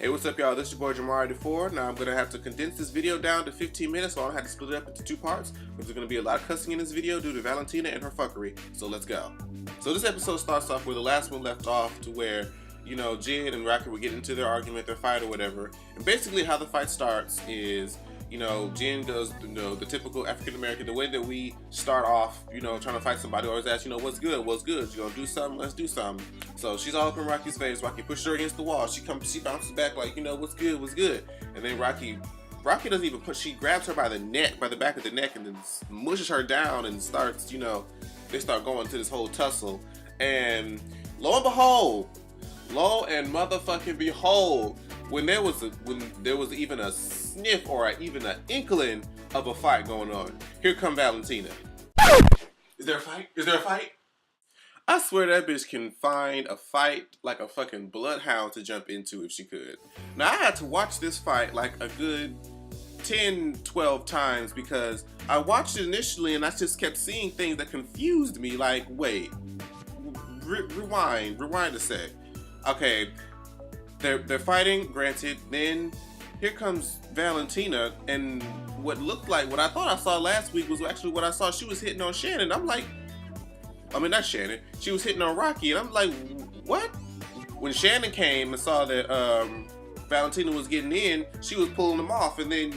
Hey, what's up, y'all? This is your boy Jamari4. Now I'm gonna have to condense this video down to 15 minutes, so I had to split it up into two parts. But there's gonna be a lot of cussing in this video due to Valentina and her fuckery. So let's go. So this episode starts off where the last one left off, to where, you know, Jin and Rocky were getting into their argument, their fight or whatever. And basically how the fight starts is, you know, Jin does, you know, the typical African American, the way that we start off, you know, trying to fight somebody, always ask, you know, what's good, what's good, you gonna do something, let's do something. So she's all up in Rocky's face. Rocky pushes her against the wall. She bounces back like, you know, what's good, what's good. And then Rocky doesn't even push, she grabs her by the neck, by the back of the neck, and then mushes her down and starts, you know, they start going to this whole tussle. And lo and motherfucking behold, when there was even a sniff or even an inkling of a fight going on, here come Valentina. Is there a fight? Is there a fight? I swear that bitch can find a fight like a fucking bloodhound to jump into if she could. Now I had to watch this fight like a good 10, 12 times because I watched it initially and I just kept seeing things that confused me. Like, wait, rewind a sec. Okay, they're fighting, granted. Then here comes Valentina, and what I thought I saw last week was actually what I saw. She was hitting on Shannon. I'm like, I mean, not Shannon. She was hitting on Rocky, and I'm like, what? When Shannon came and saw that Valentina was getting in, she was pulling them off, and then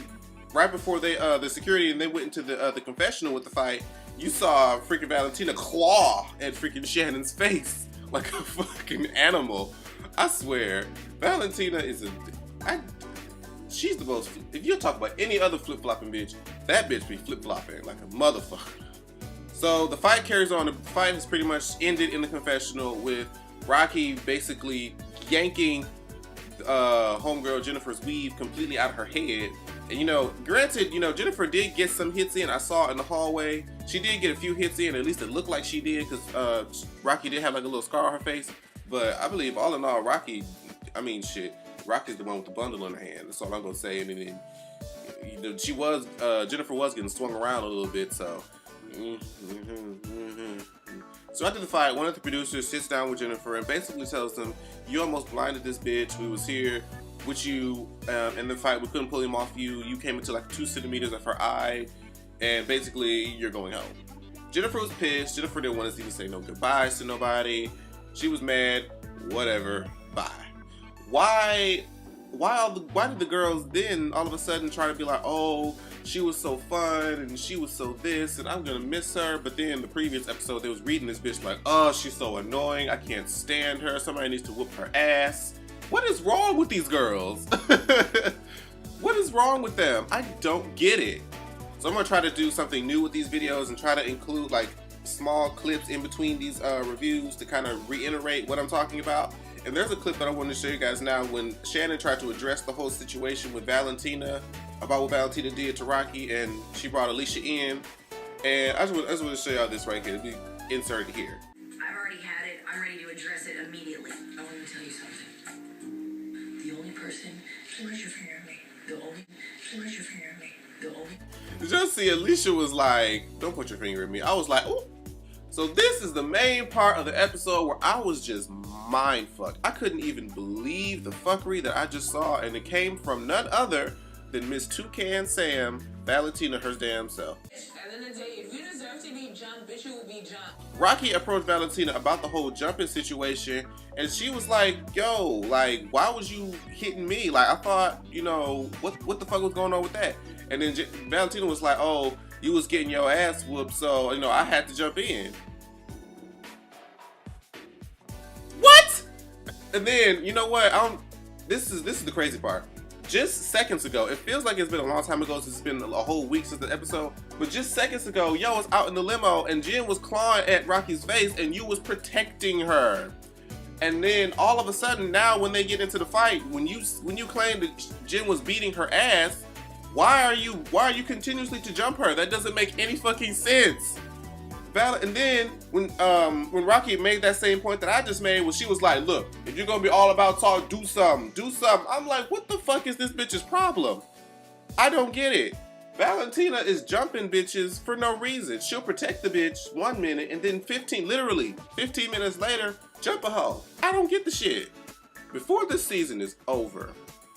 right before the security and they went into the confessional with the fight, you saw freaking Valentina claw at freaking Shannon's face like a fucking animal. I swear, Valentina is she's the most, if you talk about any other flip-flopping bitch, that bitch be flip-flopping like a motherfucker. So the fight carries on. The fight has pretty much ended in the confessional with Rocky basically yanking homegirl Jennifer's weave completely out of her head. And, you know, granted, you know, Jennifer did get some hits in. I saw in the hallway. She did get a few hits in. At least it looked like she did, because Rocky did have like a little scar on her face. But I believe all in all, Rocky's the one with the bundle in her hand. That's all I'm gonna say. And then, you know, Jennifer was getting swung around a little bit. So, So after the fight, one of the producers sits down with Jennifer and basically tells them, "You almost blinded this bitch. We was here with you in the fight. We couldn't pull him off you. You came into like 2 centimeters of her eye, and basically you're going home." Jennifer was pissed. Jennifer didn't want to even say no goodbyes to nobody. She was mad. Whatever. Bye. Why did the girls then all of a sudden try to be like, oh, she was so fun and she was so this and I'm gonna miss her? But then the previous episode they was reading this bitch like, oh, she's so annoying, I can't stand her, somebody needs to whoop her ass. What is wrong with these girls? What is wrong with them? I don't get it. So I'm gonna try to do something new with these videos and try to include like small clips in between these reviews to kind of reiterate what I'm talking about. And there's a clip that I want to show you guys now when Shannon tried to address the whole situation with Valentina, about what Valentina did to Rocky, and she brought Alicia in. And I just want to show y'all this right here. It'll be inserted here. I've already had it. I'm ready to address it immediately. I want to tell you something. The only person, she let your finger on me. She let your finger on me. Did y'all see Alicia was like, don't put your finger in me. I was like, ooh. So this is the main part of the episode where I was just mind fucked. I couldn't even believe the fuckery that I just saw, and it came from none other than Miss Toucan Sam, Valentina, her damn self. At the end of the day, if you deserve to be jumped, bitch, you will be jumped. Rocky approached Valentina about the whole jumping situation, and she was like, yo, like, why was you hitting me? Like, I thought, you know, what the fuck was going on with that? And then Valentina was like, oh, you was getting your ass whooped, so, you know, I had to jump in. What? And then, you know what? This is the crazy part. Just seconds ago, it feels like it's been a long time ago since it's been a whole week since the episode, but just seconds ago, yo was out in the limo and Jen was clawing at Rocky's face and you was protecting her. And then all of a sudden now when they get into the fight, when you claim that Jen was beating her ass, why are you continuously to jump her? That doesn't make any fucking sense. And then when Rocky made that same point that I just made, when she was like, look, if you're gonna be all about talk, do something. I'm like, what the fuck is this bitch's problem? I don't get it. Valentina is jumping bitches for no reason. She'll protect the bitch 1 minute and then 15 minutes later, jump a hoe. I don't get the shit. before this season is over,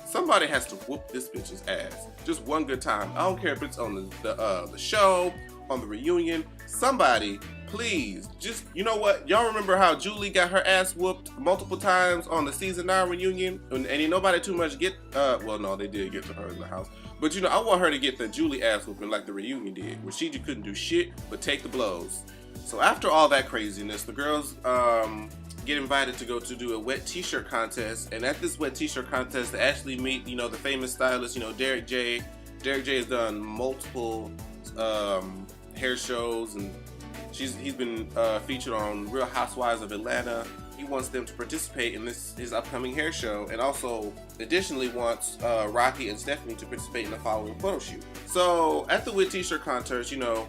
somebody has to whoop this bitch's ass. Just one good time. I don't care if it's on the show, on the reunion. Somebody, please, just, you know what? Y'all remember how Julie got her ass whooped multiple times on the season 9 reunion? And ain't nobody too much get, well, no, they did get to her in the house. But, you know, I want her to get the Julie ass whooping like the reunion did, where she couldn't do shit but take the blows. So after all that craziness, the girls get invited to go to do a wet t-shirt contest. And at this wet t-shirt contest, they actually meet, you know, the famous stylist, you know, Derek J. Derek J has done multiple hair shows, and he's been featured on Real Housewives of Atlanta. He wants them to participate in his upcoming hair show, and also additionally wants Rocky and Stephanie to participate in the following photo shoot. So at the wet t-shirt contest, you know,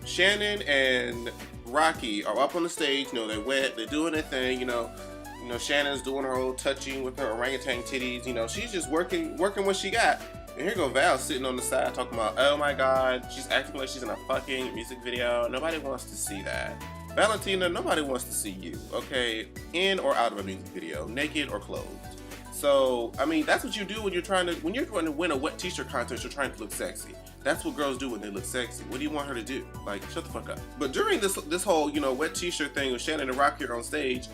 Shannon and Rocky are up on the stage. You know, they're wet, they're doing their thing. You know, Shannon's doing her old touching with her orangutan titties. You know, she's just working what she got. And here go Val sitting on the side talking about, oh my God, she's acting like she's in a fucking music video. Nobody wants to see that. Valentina, nobody wants to see you, okay? In or out of a music video, naked or clothed. So, I mean, that's what you do when you're trying to win a wet t-shirt contest, you're trying to look sexy. That's what girls do when they look sexy. What do you want her to do? Like, shut the fuck up. But during this whole, you know, wet t-shirt thing with Shannon and Rocky on stage,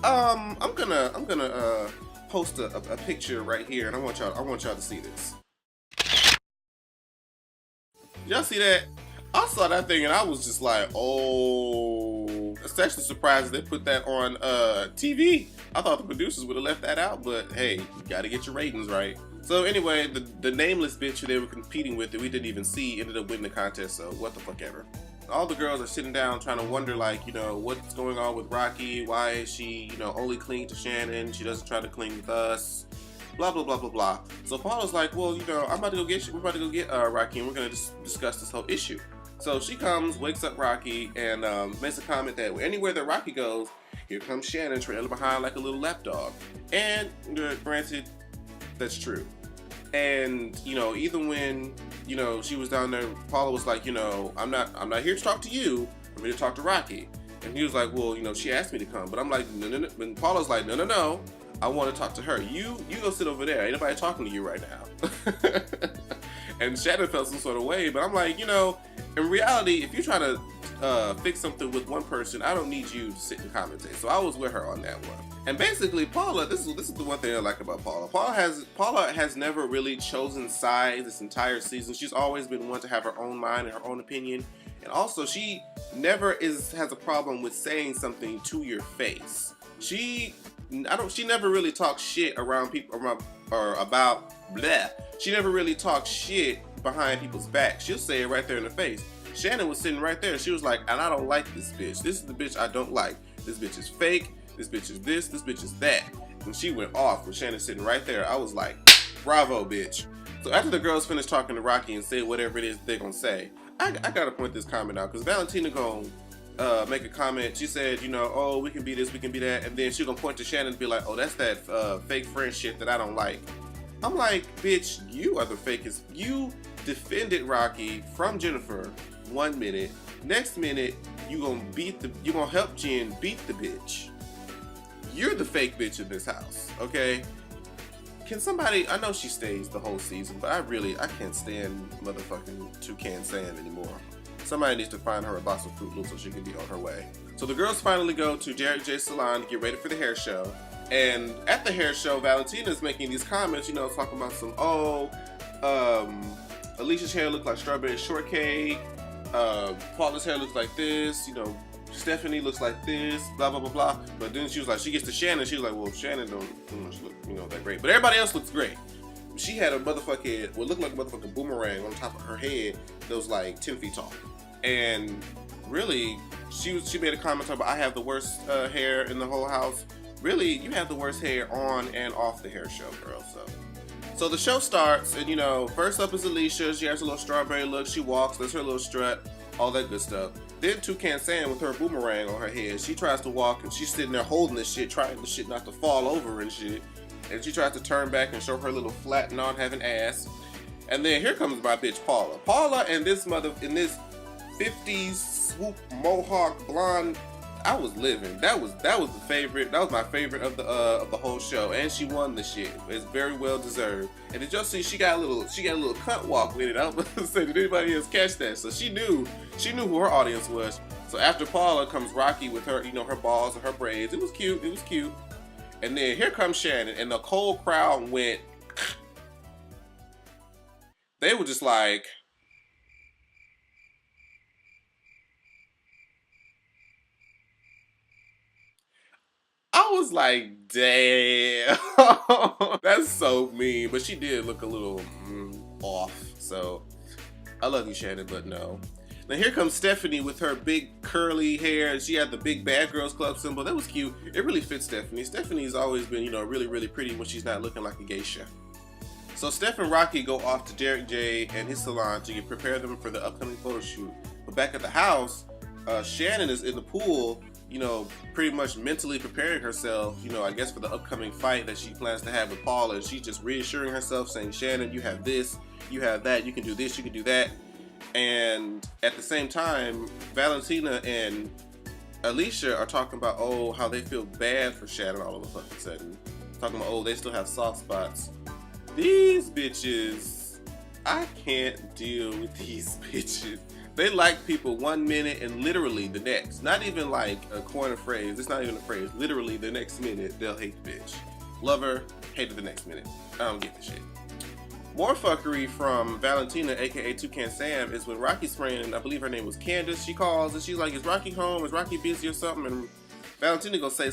I'm gonna post a picture right here, and I want y'all to see this. Y'all see that? I saw that thing and I was just like, oh, especially surprised they put that on TV. I thought the producers would have left that out, but hey, you gotta get your ratings right. So anyway, the nameless bitch who they were competing with that we didn't even see ended up winning the contest, so what the fuck ever. All the girls are sitting down trying to wonder, like, you know, what's going on with Rocky? Why is she, you know, only clinging to Shannon? She doesn't try to cling with us. Blah, blah, blah, blah, blah. So Paula's like, well, you know, we're about to go get Rocky, and we're going to discuss this whole issue. So she comes, wakes up Rocky, and makes a comment that anywhere that Rocky goes, here comes Shannon trailing behind like a little lapdog. And granted, that's true. And, you know, even when, you know, she was down there, Paula was like, you know, I'm not here to talk to you, I'm here to talk to Rocky. And he was like, well, you know, she asked me to come. But I'm like, no. And Paula's like, no. I want to talk to her. You go sit over there. Ain't nobody talking to you right now. And Shannon felt some sort of way, but I'm like, you know, in reality, if you're trying to fix something with one person, I don't need you to sit and commentate. So I was with her on that one. And basically, Paula, this is the one thing I like about Paula. Paula has never really chosen sides this entire season. She's always been one to have her own mind and her own opinion. And also, she never has a problem with saying something to your face. She never really talks shit around people or about blah. She never really talks shit behind people's back. She'll say it right there in the face. Shannon was sitting right there. She was like, and I don't like this bitch. This is the bitch I don't like. This bitch is fake. This bitch is this. This bitch is that. And she went off with Shannon sitting right there. I was like, bravo, bitch. So after the girls finished talking to Rocky and said whatever it is they're gonna say, I gotta point this comment out because Valentina gonna make a comment. She said, you know, oh, we can be this, we can be that, and then she's gonna point to Shannon and be like, oh, that's that fake friend shit that I don't like. I'm like, bitch, you are the fakest. You defended Rocky from Jennifer 1 minute. Next minute, you gonna help Jen beat the bitch. You're the fake bitch in this house, okay? Can somebody, I know she stays the whole season, but I can't stand motherfucking Toucan Sam anymore. Somebody needs to find her a box of Fruit Loops so she can be on her way. So the girls finally go to Derek J's salon to get ready for the hair show. And at the hair show, Valentina's making these comments, you know, talking about some, Alicia's hair looks like strawberry shortcake. Paula's hair looks like this, you know, Stephanie looks like this, blah, blah, blah, blah. But then she was like, she gets to Shannon, she was like, well, Shannon don't look, you know, that great. But everybody else looks great. She had a motherfucking, what looked like a motherfucking boomerang on top of her head that was like 10 feet tall. And really, she made a comment about, I have the worst hair in the whole house. Really, you have the worst hair on and off the hair show, girl. So the show starts, and you know, first up is Alicia. She has a little strawberry look. She walks, does her little strut, all that good stuff. Then Toucan Sam with her boomerang on her head. She tries to walk, and she's sitting there holding this shit, trying the shit not to fall over and shit. And she tries to turn back and show her little flat, non-having ass. And then here comes my bitch Paula. Paula and this 50s swoop mohawk blonde. I was living. That was the favorite. That was my favorite of the whole show, and she won the shit. It's very well deserved. And did y'all see she got a little cunt walk with it? I was about to say, did anybody else catch that? So she knew who her audience was. So after Paula comes Rocky with her, her balls and her braids. It was cute. It was cute. And then here comes Shannon, and the whole crowd went. They were just like. I was like, damn, that's so mean. But she did look a little off. So I love you, Shannon, but no. Now here comes Stephanie with her big curly hair, and she had the big Bad Girls Club symbol. That was cute. It really fits Stephanie. Stephanie's always been, really, really pretty when she's not looking like a geisha. So Steph and Rocky go off to Derek J and his salon to prepare them for the upcoming photo shoot. But back at the house, Shannon is in the pool, pretty much mentally preparing herself, I guess for the upcoming fight that she plans to have with Paula. And she's just reassuring herself, saying, Shannon, you have this, you have that, you can do this, you can do that. And at the same time, Valentina and Alicia are talking about, how they feel bad for Shannon all of a fucking sudden. Talking about, they still have soft spots. These bitches, I can't deal with these bitches. They like people 1 minute and literally the next. Not even like a coin of phrase. It's not even a phrase. Literally the next minute, they'll hate the bitch. Love her, hate her the next minute. I don't get the shit. More fuckery from Valentina, aka Toucan Sam, is when Rocky's friend, I believe her name was Candace, she calls and she's like, is Rocky home? Is Rocky busy or something? And Valentina gonna say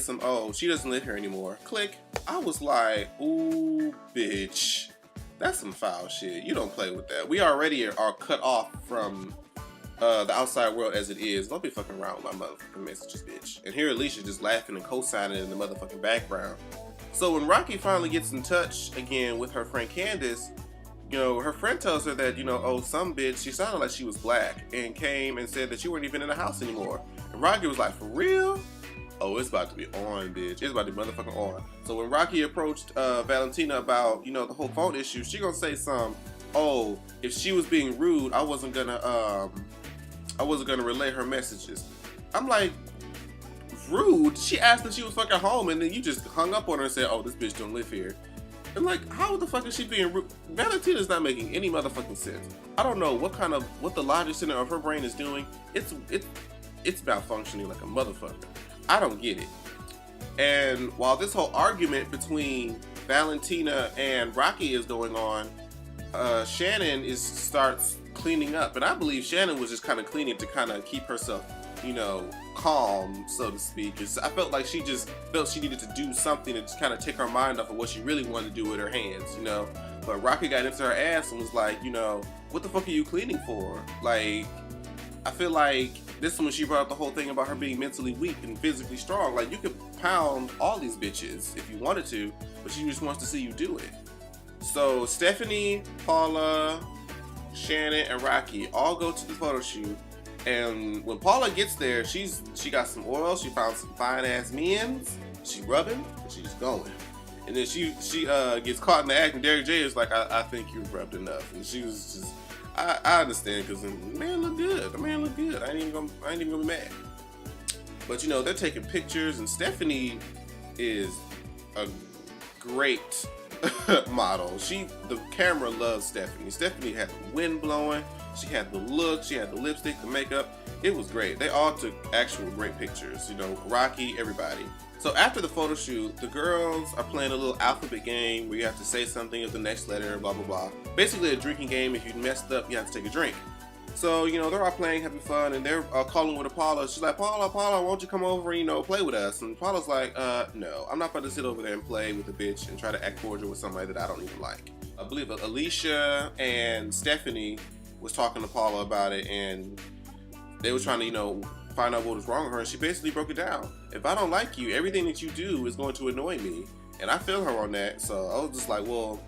she doesn't live here anymore. Click. I was like, ooh, bitch. That's some foul shit. You don't play with that. We already are cut off from the outside world as it is. Don't be fucking around with my motherfucking messages, bitch. And here Alicia just laughing and co-signing in the motherfucking background. So when Rocky finally gets in touch again with her friend Candace, her friend tells her that, some bitch, she sounded like she was black and came and said that you weren't even in the house anymore. And Rocky was like, for real? Oh, it's about to be on, bitch. It's about to be motherfucking on. So when Rocky approached Valentina about, the whole phone issue, she gonna say if she was being rude, I wasn't gonna relay her messages. I'm like, rude? She asked if she was fucking home, and then you just hung up on her and said, this bitch don't live here. And like, how the fuck is she being rude? Valentina's not making any motherfucking sense. I don't know what the logic center of her brain is doing. It's malfunctioning like a motherfucker. I don't get it. And while this whole argument between Valentina and Rocky is going on, Shannon starts cleaning up. And I believe Shannon was just kind of cleaning to kind of keep herself, calm, so to speak. I felt like she just felt she needed to do something to just kind of take her mind off of what she really wanted to do with her hands, But Rocky got into her ass and was like, what the fuck are you cleaning for? Like, I feel like this is when she brought up the whole thing about her being mentally weak and physically strong. Like, you could pound all these bitches if you wanted to, but she just wants to see you do it. So Stephanie, Paula, Shannon, and Rocky all go to the photo shoot. And when Paula gets there, she got some oil, she found some fine ass men's, she rubbing, and she's going. And then she gets caught in the act, and Derek J is like, I think you rubbed enough. And she was just, I understand, because the man look good. The man look good. I ain't even gonna be mad. But they're taking pictures, and Stephanie is a great model. The camera loves Stephanie. Stephanie had the wind blowing. She had the look. She had the lipstick, the makeup. It was great. They all took actual great pictures. Rocky, everybody. So after the photo shoot, the girls are playing a little alphabet game where you have to say something of the next letter, blah, blah, blah. Basically a drinking game. If you messed up, you have to take a drink. So, they're all playing, having fun, and they're calling with Paula. She's like, Paula, won't you come over and, play with us? And Paula's like, no, I'm not about to sit over there and play with a bitch and try to act cordial with somebody that I don't even like. I believe Alicia and Stephanie was talking to Paula about it, and they were trying to, find out what was wrong with her, and she basically broke it down. If I don't like you, everything that you do is going to annoy me. And I feel her on that, so I was just like, well,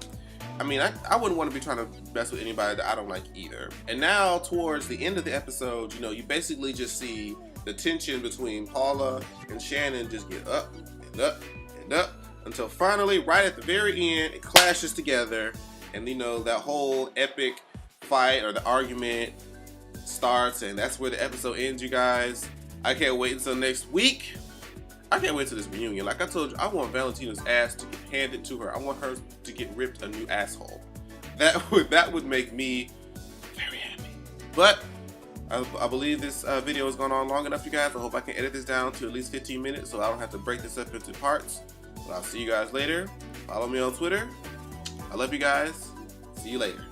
I mean, I wouldn't want to be trying to mess with anybody that I don't like either. And now, towards the end of the episode, you basically just see the tension between Paula and Shannon just get up and up and up until finally, right at the very end, it clashes together, and that whole epic fight or the argument starts, and that's where the episode ends, you guys. I can't wait until next week. I can't wait to this reunion. Like I told you, I want Valentina's ass to get handed to her. I want her to get ripped a new asshole. That would make me very happy. But I believe this video has gone on long enough, you guys. I hope I can edit this down to at least 15 minutes so I don't have to break this up into parts. But I'll see you guys later. Follow me on Twitter. I love you guys. See you later.